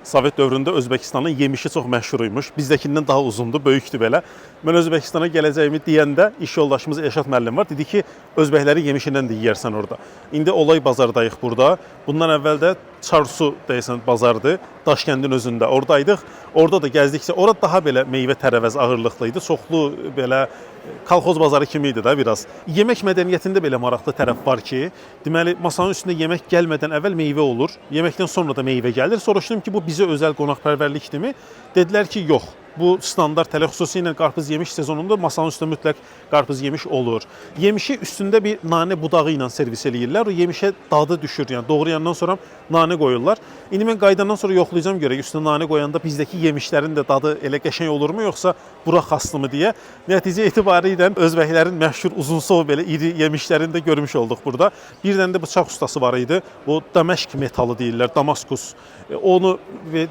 Sovet dövründə Özbəkistanın yemişi çox məşhuruymuş. Bizdəkindən daha uzundur, böyükdür belə. Mən Özbəkistana gələcəyimi deyəndə iş yoldaşımız Elşad müəllim var. Dedi ki, özbəklərin yemişindən də yeyərsən orada. İndi Olay bazardayıq burada. Bundan əvvəl də Çarsu deyəsən bazardır. Daşkəndin özündə oradaydıq. Orada da gəzdikcə ora daha belə meyvə tərəvəz ağırlıqlı idi. Çoxlu belə kolxoz bazarı kimi idi da biraz. Yemək mədəniyyətində belə maraqlı tərəf var ki, deməli masanın üstündə yemək gəlmədən əvvəl meyvə olur. Yeməkdən sonra da meyvə gəlir. Soruşdum ki, bu bizə özəl qonaqpərvərlikdirmi? Dedilər ki, yox. Bu standart hələ xüsusilə qarpız yemiş sezonunda masanın üstündə mütləq qarpız yemiş olur. Yemişi üstündə bir nanə budağı ilə servis eləyirlər. O yemişə dadı düşür, yəni doğrayandan sonra nanə qoyurlar. İndi mən qayıdandan sonra yoxlayacağam görək üstünə nanə qoyanda bizdəki yemişlərin də dadı elə qəşəng olurmu, yoxsa bura xaslımı deyə. Nəticə etibarilə özbəklərin məşhur uzunsov belə iri yemişlərini də görmüş olduq burada. Bir dənə də bıçaq ustası var idi. O Daməşq metalı deyirlər, Damaskus. Onu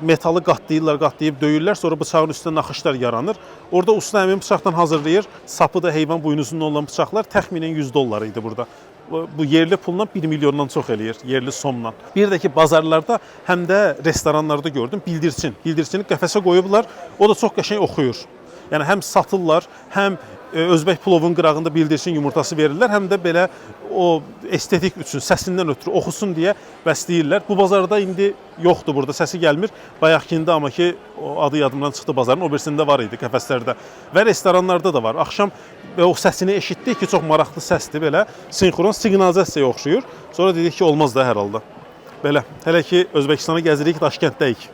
metalı qatlayıb döyürlər, sonra bıçağın üstünə naxışlar yaranır. Orada usta həmin bıçaqdan hazırlayır. Sapı da heyvan buynuzundan olan bıçaqlar təxminən $100 idi burada. Bu yerli pulla 1 milyondan çox eləyir, yerli somla. Bir də ki, bazarlarda həm də restoranlarda gördüm, bildirçin. Bildirçini qəfəsə qoyublar, o da çox qəşəng oxuyur. Yəni həm satırlar, həm Özbək plovun qırağında bildirçin yumurtası verirlər, həm də belə o estetik üçün, səsindən ötürü oxusun deyə bəsləyirlər. Bu bazarda indi yoxdur, burada səsi gəlmir. Bayaqkində amma ki, o adı yadımdan çıxdı bazarın, o birisində var idi qəfəslərdə. Və restoranlarda da var. Axşam o səsini eşitdik ki, çox maraqlı səsdir belə. Sinxron siqnalizasiyaya oxşuyur. Sonra dedik ki, olmaz da hər halda. Belə, hələ ki Özbəkistana gəzirik, Daşkənddəyik.